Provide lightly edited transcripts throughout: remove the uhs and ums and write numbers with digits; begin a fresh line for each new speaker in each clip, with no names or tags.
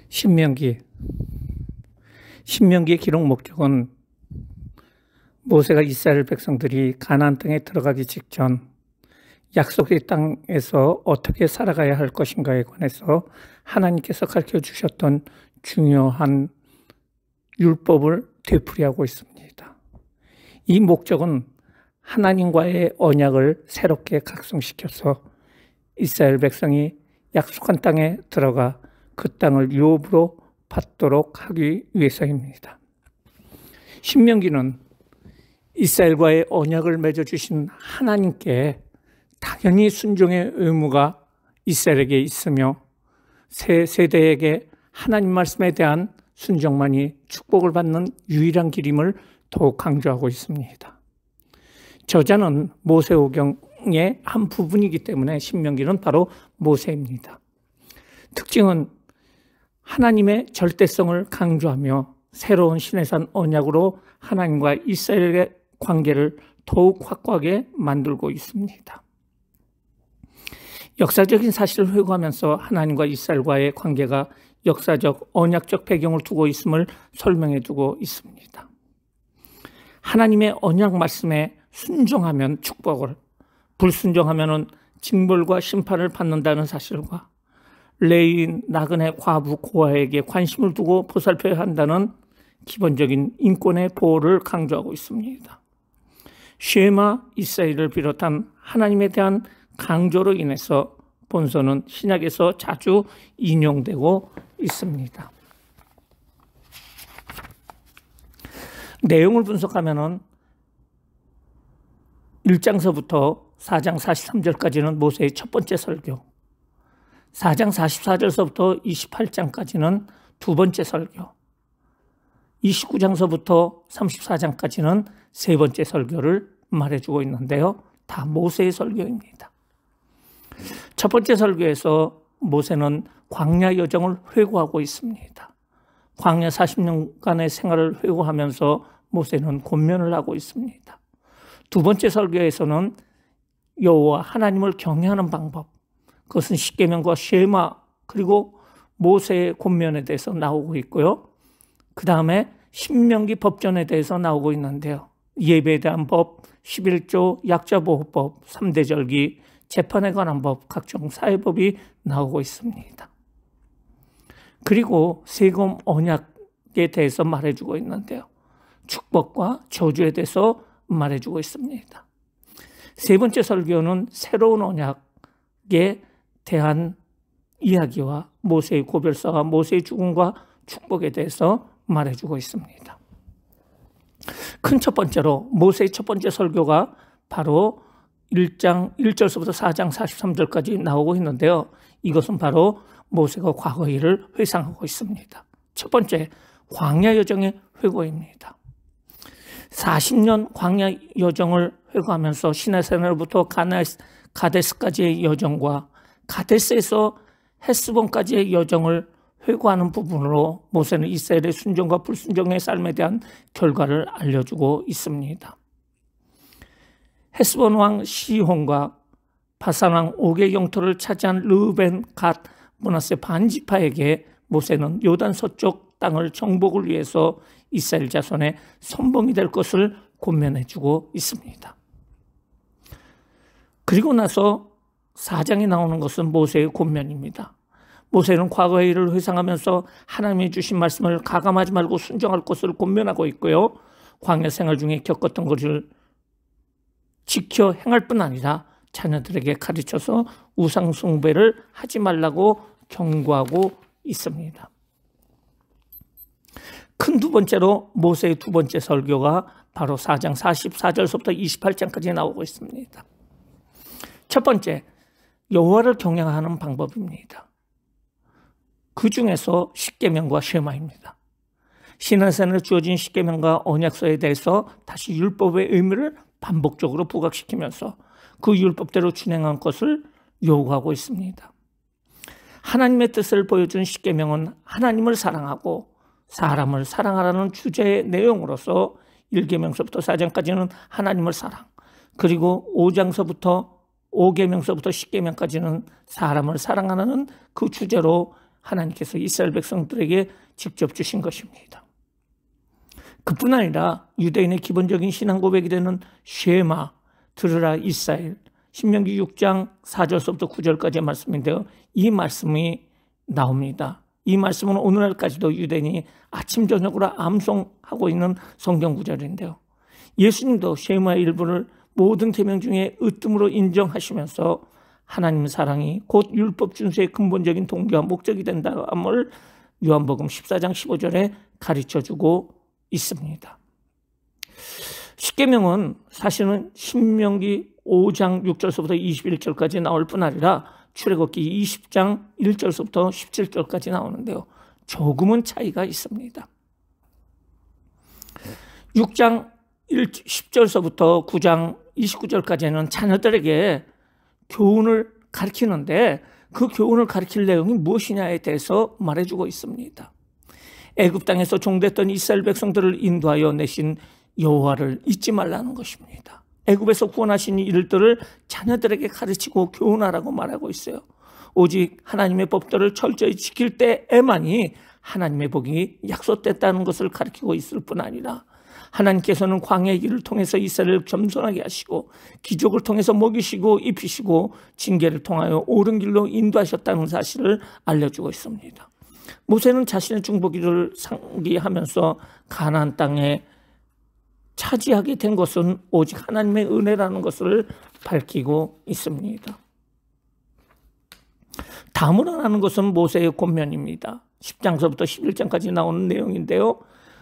신명기. 신명기의 기록 목적은 모세가 이스라엘 백성들이 가나안 땅에 들어가기 직전 약속의 땅에서 어떻게 살아가야 할 것인가에 관해서 하나님께서 가르쳐 주셨던 중요한 율법을 되풀이하고 있습니다. 이 목적은 하나님과의 언약을 새롭게 각성시켜서 이스라엘 백성이 약속한 땅에 들어가 그 땅을 유업으로 받도록 하기 위해서입니다. 신명기는 이스라엘과의 언약을 맺어주신 하나님께 당연히 순종의 의무가 이스라엘에게 있으며 새 세대에게 하나님 말씀에 대한 순종만이 축복을 받는 유일한 길임을 더욱 강조하고 있습니다. 저자는 모세오경의 한 부분이기 때문에 신명기는 바로 모세입니다. 특징은 하나님의 절대성을 강조하며 새로운 시내산 언약으로 하나님과 이스라엘의 관계를 더욱 확고하게 만들고 있습니다. 역사적인 사실을 회고하면서 하나님과 이스라엘과의 관계가 역사적 언약적 배경을 두고 있음을 설명해 두고 있습니다. 하나님의 언약 말씀에 순종하면 축복을, 불순종하면 징벌과 심판을 받는다는 사실과 레위인, 나그네, 과부, 고아에게 관심을 두고 보살펴야 한다는 기본적인 인권의 보호를 강조하고 있습니다. 쉐마 이스라엘을 비롯한 하나님에 대한 강조로 인해서 본서는 신약에서 자주 인용되고 있습니다. 내용을 분석하면 1장서부터 4장 43절까지는 모세의 첫 번째 설교, 4장 44절서부터 28장까지는 두 번째 설교, 29장서부터 34장까지는 세 번째 설교를 말해주고 있는데요. 다 모세의 설교입니다. 첫 번째 설교에서 모세는 광야 여정을 회고하고 있습니다. 광야 40년간의 생활을 회고하면서 모세는 권면을 하고 있습니다. 두 번째 설교에서는 여호와 하나님을 경외하는 방법, 그것은 십계명과 쉐마 그리고 모세의 권면에 대해서 나오고 있고요. 그 다음에 신명기 법전에 대해서 나오고 있는데요. 예배에 대한 법, 11조, 약자보호법, 3대 절기, 재판에 관한 법, 각종 사회법이 나오고 있습니다. 그리고 세금 언약에 대해서 말해주고 있는데요. 축복과 저주에 대해서 말해주고 있습니다. 세 번째 설교는 새로운 언약에 대한 이야기와 모세의 고별사와 모세의 죽음과 축복에 대해서 말해주고 있습니다. 큰 첫 번째로 모세의 첫 번째 설교가 바로 1장 1절서부터 4장 43절까지 나오고 있는데요. 이것은 바로 모세가 과거의 일을 회상하고 있습니다. 첫 번째, 광야 여정의 회고입니다. 40년 광야 여정을 회고하면서 시내산으로부터 가데스까지의 여정과 가데스에서 헤스본까지의 여정을 회고하는 부분으로 모세는 이스라엘의 순종과 불순종의 삶에 대한 결과를 알려주고 있습니다. 헤스본 왕 시혼과 바산 왕 옥의 영토를 차지한 르우벤, 갓, 므낫세 반지파에게 모세는 요단 서쪽 땅을 정복을 위해서 이스라엘 자손의 선봉이 될 것을 권면해주고 있습니다. 그리고 나서 4장에 나오는 것은 모세의 권면입니다. 모세는 과거의 일을 회상하면서 하나님이 주신 말씀을 가감하지 말고 순종할 것을 권면하고 있고요. 광야 생활 중에 겪었던 것을 지켜 행할 뿐 아니라 자녀들에게 가르쳐서 우상 숭배를 하지 말라고 경고하고 있습니다. 큰 두 번째로 모세의 두 번째 설교가 바로 4장 44절서부터 28장까지 나오고 있습니다. 첫 번째, 여호와를 경외하는 방법입니다. 그 중에서 십계명과 쉐마입니다. 시내산에 주어진 십계명과 언약서에 대해서 다시 율법의 의미를 반복적으로 부각시키면서 그 율법대로 준행한 것을 요구하고 있습니다. 하나님의 뜻을 보여준 십계명은 하나님을 사랑하고 사람을 사랑하라는 주제의 내용으로서 1계명서부터 4장까지는 하나님을 사랑, 그리고 5계명서부터 10계명까지는 사람을 사랑하는 그 주제로 하나님께서 이스라엘 백성들에게 직접 주신 것입니다. 그뿐 아니라 유대인의 기본적인 신앙 고백이 되는 쉐마, 들으라 이스라엘, 신명기 6장 4절서부터 9절까지의 말씀인데요. 이 말씀이 나옵니다. 이 말씀은 오늘날까지도 유대인이 아침 저녁으로 암송하고 있는 성경 구절인데요. 예수님도 쉐마의 일부를 모든 계명 중에 으뜸으로 인정하시면서 하나님 사랑이 곧 율법 준수의 근본적인 동기와 목적이 된다함을 요한복음 14장 15절에 가르쳐주고 있습니다. 십계명은 사실은 신명기 5장 6절서부터 21절까지 나올 뿐 아니라 출애굽기 20장 1절서부터 17절까지 나오는데요. 조금은 차이가 있습니다. 6장 10절서부터 9장 29절까지는 자녀들에게 교훈을 가르치는데 그 교훈을 가르칠 내용이 무엇이냐에 대해서 말해주고 있습니다. 애굽 땅에서 종됐던 이스라엘 백성들을 인도하여 내신 여호와를 잊지 말라는 것입니다. 애굽에서 구원하신 일들을 자녀들에게 가르치고 교훈하라고 말하고 있어요. 오직 하나님의 법들을 철저히 지킬 때에만이 하나님의 복이 약속됐다는 것을 가르치고 있을 뿐 아니라 하나님께서는 광야의 길을 통해서 이스라엘을 겸손하게 하시고 기적을 통해서 먹이시고 입히시고 징계를 통하여 옳은 길로 인도하셨다는 사실을 알려주고 있습니다. 모세는 자신의 중보기를 상기하면서 가나안 땅에 차지하게 된 것은 오직 하나님의 은혜라는 것을 밝히고 있습니다. 다음으로 나는 것은 모세의 권면입니다. 10장서부터 11장까지 나오는 내용인데요.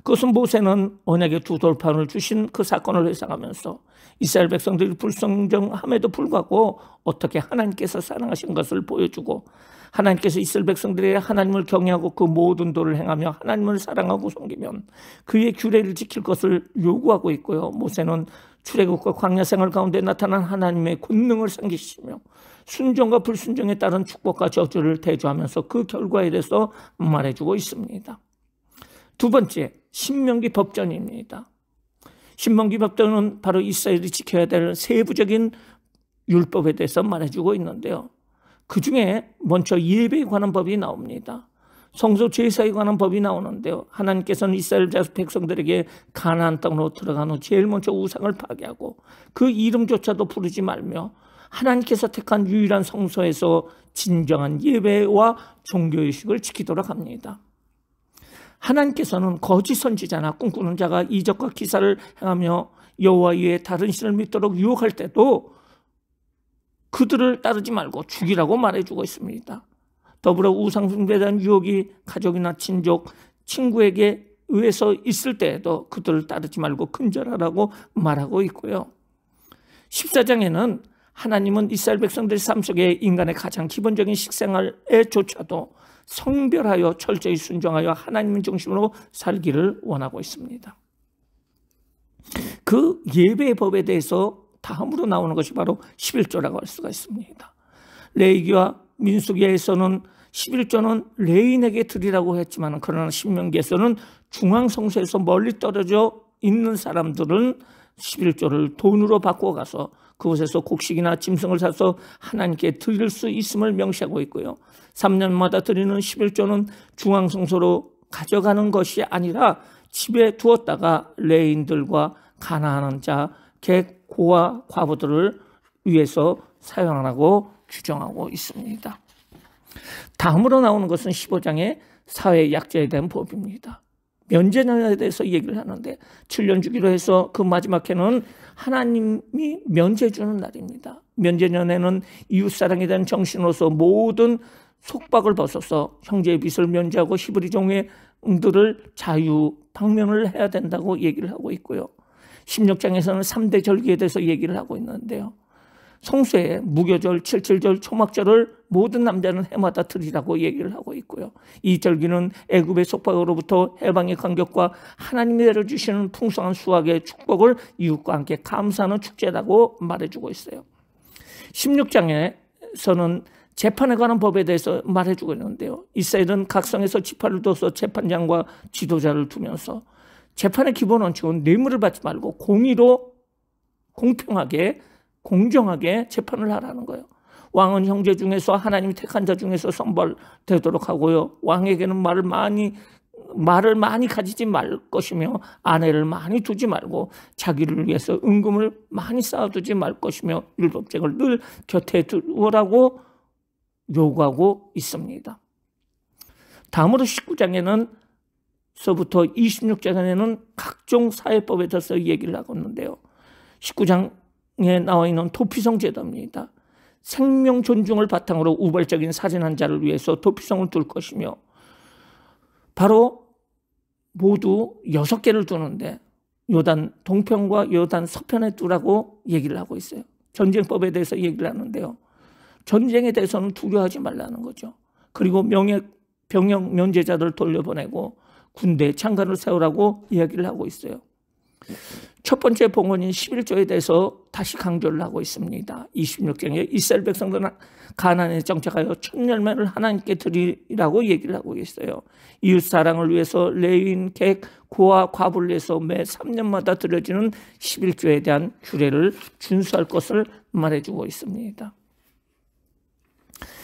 그것은 모세는 언약의 두 돌판을 주신 그 사건을 회상하면서 이스라엘 백성들이 불순종함에도 불구하고 어떻게 하나님께서 사랑하신 것을 보여주고 하나님께서 이스라엘 백성들의 하나님을 경외하고 그 모든 도를 행하며 하나님을 사랑하고 섬기면 그의 규례를 지킬 것을 요구하고 있고요. 모세는 출애굽과 광야 생활 가운데 나타난 하나님의 권능을 상기시며 순종과 불순종에 따른 축복과 저주를 대조하면서 그 결과에 대해서 말해주고 있습니다. 두 번째, 신명기 법전입니다. 신명기 법전은 바로 이스라엘이 지켜야 될 세부적인 율법에 대해서 말해주고 있는데요. 그 중에 먼저 예배에 관한 법이 나옵니다. 성소 제사에 관한 법이 나오는데요. 하나님께서는 이스라엘 백성들에게 가나안 땅으로 들어간 후 제일 먼저 우상을 파괴하고 그 이름조차도 부르지 말며 하나님께서 택한 유일한 성소에서 진정한 예배와 종교의식을 지키도록 합니다. 하나님께서는 거짓 선지자나 꿈꾸는 자가 이적과 기사를 행하며 여호와 외에 다른 신을 믿도록 유혹할 때도 그들을 따르지 말고 죽이라고 말해주고 있습니다. 더불어 우상 숭배에 대한 유혹이 가족이나 친족, 친구에게 의해서 있을 때에도 그들을 따르지 말고 근절하라고 말하고 있고요. 14장에는 하나님은 이스라엘 백성들의 삶 속에 인간의 가장 기본적인 식생활에조차도 성별하여 철저히 순종하여 하나님 중심으로 살기를 원하고 있습니다. 그 예배의 법에 대해서 다음으로 나오는 것이 바로 11조라고 할 수가 있습니다. 레위기와 민수기에서는 11조는 레인에게 드리라고 했지만 그러나 신명기에서는 중앙성소에서 멀리 떨어져 있는 사람들은 11조를 돈으로 바꿔가서 그곳에서 곡식이나 짐승을 사서 하나님께 드릴 수 있음을 명시하고 있고요. 3년마다 드리는 11조는 중앙성소로 가져가는 것이 아니라 집에 두었다가 레인들과 가난한 자, 객, 고아, 과부들을 위해서 사용하라고 규정하고 있습니다. 다음으로 나오는 것은 15장의 사회 약자에 대한 법입니다. 면제년에 대해서 얘기를 하는데 7년 주기로 해서 그 마지막 해는 하나님이 면제 주는 날입니다. 면제년에는 이웃사랑에 대한 정신으로서 모든 속박을 벗어서 형제의 빚을 면제하고 히브리 종들을 자유 방면을 해야 된다고 얘기를 하고 있고요. 16장에서는 3대 절기에 대해서 얘기를 하고 있는데요. 성수에 무교절, 칠칠절, 초막절을 모든 남자는 해마다 드리라고 얘기를 하고 있고요. 이 절기는 애굽의 속박으로부터 해방의 간격과 하나님이 내려주시는 풍성한 수확의 축복을 이웃과 함께 감사하는 축제라고 말해주고 있어요. 16장에서는 재판에 관한 법에 대해서 말해주고 있는데요. 이스라엘은 각성에서 지파를 둬서 재판장과 지도자를 두면서 재판의 기본 원칙은 뇌물을 받지 말고 공의로 공평하게 공정하게 재판을 하라는 거예요. 왕은 형제 중에서 하나님이 택한 자 중에서 선발되도록 하고요. 왕에게는 말을 많이 가지지 말 것이며 아내를 많이 두지 말고 자기를 위해서 은금을 많이 쌓아두지 말 것이며 율법책을 늘 곁에 두라고 요구하고 있습니다. 다음으로 19장에는 서부터 26장에는 각종 사회법에 대해서 얘기를 하고 있는데요. 19장에 나와 있는 도피성 제도입니다. 생명 존중을 바탕으로 우발적인 살인한 자를 위해서 도피성을 둘 것이며 바로 모두 6개를 두는데 요단 동편과 요단 서편에 두라고 얘기를 하고 있어요. 전쟁법에 대해서 얘기를 하는데요. 전쟁에 대해서는 두려워하지 말라는 거죠. 그리고 병역 면제자들을 돌려보내고 군대 창간을 세우라고 이야기를 하고 있어요. 첫 번째 봉헌인 11조에 대해서 다시 강조를 하고 있습니다. 26장에 이스라엘 백성들은 가나안에 정착하여 첫 열매를 하나님께 드리라고 얘기를 하고 있어요. 이웃 사랑을 위해서 레위인 객 고아 과부를 위해서 매 3년마다 드려지는 11조에 대한 규례를 준수할 것을 말해주고 있습니다.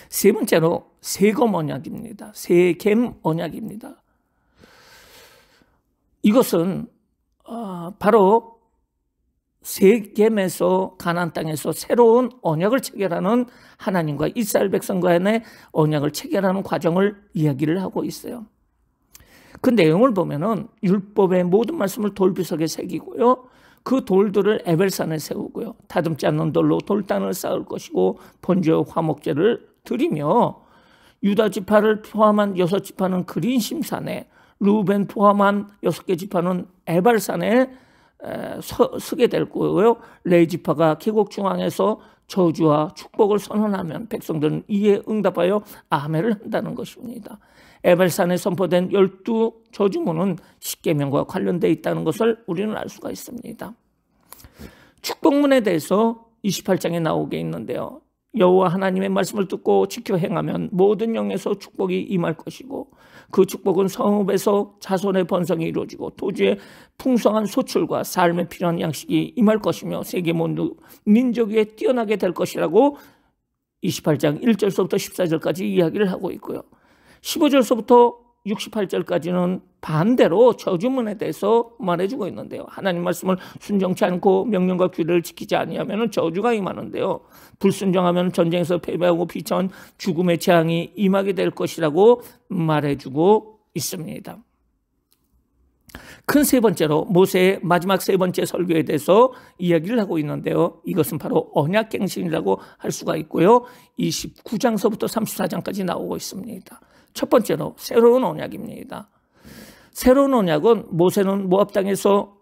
세 번째로 세검 언약입니다. 세겜 언약입니다. 이것은 바로 세겜에서 가나안 땅에서 새로운 언약을 체결하는 하나님과 이스라엘 백성 간의 언약을 체결하는 과정을 이야기를 하고 있어요. 그 내용을 보면은 율법의 모든 말씀을 돌비석에 새기고요. 그 돌들을 에벨산에 세우고요. 다듬지 않는 돌로 돌단을 쌓을 것이고 번제와 화목제를 드리며 유다 지파를 포함한 6지파는 그린심산에 루벤 포함한 6개 지파는 에발산에 서게 될 거고요. 레위 지파가 계곡 중앙에서 저주와 축복을 선언하면 백성들은 이에 응답하여 아멘을 한다는 것입니다. 에발산에 선포된 12저주문은 십계명과 관련되어 있다는 것을 우리는 알 수가 있습니다. 축복문에 대해서 28장에 나오게 있는데요. 여호와 하나님의 말씀을 듣고 지켜 행하면 모든 영에서 축복이 임할 것이고 그 축복은 성읍에서 자손의 번성이 이루어지고 토지의 풍성한 소출과 삶에 필요한 양식이 임할 것이며 세계 모든 민족 위에 뛰어나게 될 것이라고 28장 1절서부터 14절까지 이야기를 하고 있고요. 15절서부터 68절까지는 반대로 저주문에 대해서 말해주고 있는데요. 하나님 말씀을 순종치 않고 명령과 규례를 지키지 아니하면 저주가 임하는데요. 불순종하면 전쟁에서 패배하고 비천 죽음의 재앙이 임하게 될 것이라고 말해주고 있습니다. 큰 세 번째로 모세의 마지막 세 번째 설교에 대해서 이야기를 하고 있는데요. 이것은 바로 언약갱신이라고 할 수가 있고요. 29장서부터 34장까지 나오고 있습니다. 첫 번째로 새로운 언약입니다. 새로운 언약은 모세는 모압 땅에서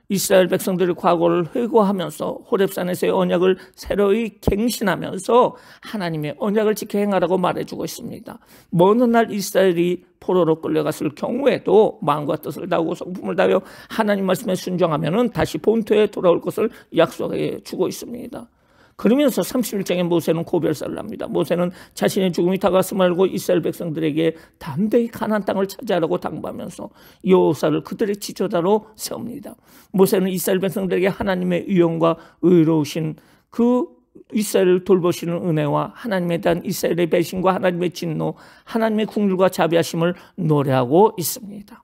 이스라엘 백성들의 과거를 회고하면서 호렙산에서의 언약을 새로이 갱신하면서 하나님의 언약을 지켜 행하라고 말해주고 있습니다. 먼 날 이스라엘이 포로로 끌려갔을 경우에도 마음과 뜻을 다하고 성품을 다하여 하나님 말씀에 순종하면 다시 본토에 돌아올 것을 약속해 주고 있습니다. 그러면서 31장에 모세는 고별사를 합니다. 모세는 자신의 죽음이 다가왔음을 알고 이스라엘 백성들에게 담대히 가나안 땅을 차지하라고 당부하면서 여호사를 그들의 지도자로 세웁니다. 모세는 이스라엘 백성들에게 하나님의 위엄과 의로우신 그 이스라엘을 돌보시는 은혜와 하나님에 대한 이스라엘의 배신과 하나님의 진노, 하나님의 국률과 자비하심을 노래하고 있습니다.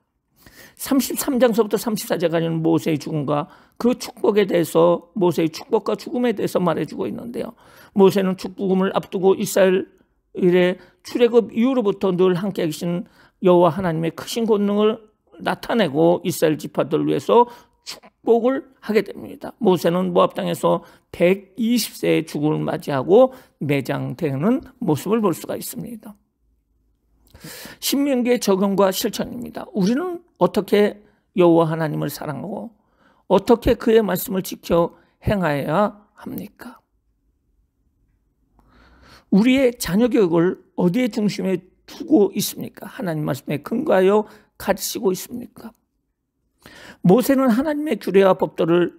33장서부터 34장까지는 모세의 죽음과 그 축복에 대해서 모세의 축복과 죽음에 대해서 말해주고 있는데요. 모세는 죽음을 앞두고 이스라엘의 출애굽 이후로부터 늘 함께 계신 여호와 하나님의 크신 권능을 나타내고 이스라엘 지파들을 위해서 축복을 하게 됩니다. 모세는 모압 땅에서 120세의 죽음을 맞이하고 매장되는 모습을 볼 수가 있습니다. 신명기의 적용과 실천입니다. 우리는 어떻게 여호와 하나님을 사랑하고 어떻게 그의 말씀을 지켜 행하여야 합니까? 우리의 자녀 교육을 어디에 중심에 두고 있습니까? 하나님 말씀에 근거하여 가르치고 있습니까? 모세는 하나님의 규례와 법도를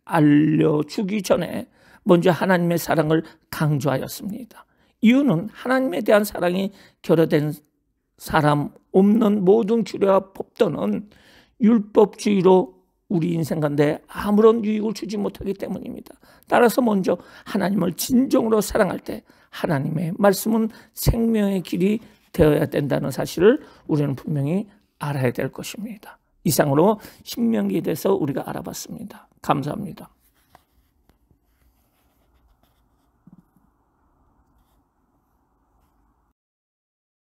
알려주기 전에 먼저 하나님의 사랑을 강조하였습니다. 이유는 하나님에 대한 사랑이 결여된 사람 없는 모든 규례와 법도는 율법주의로 우리 인생 가운데 아무런 유익을 주지 못하기 때문입니다. 따라서 먼저 하나님을 진정으로 사랑할 때 하나님의 말씀은 생명의 길이 되어야 된다는 사실을 우리는 분명히 알아야 될 것입니다. 이상으로 신명기에 대해서 우리가 알아봤습니다. 감사합니다.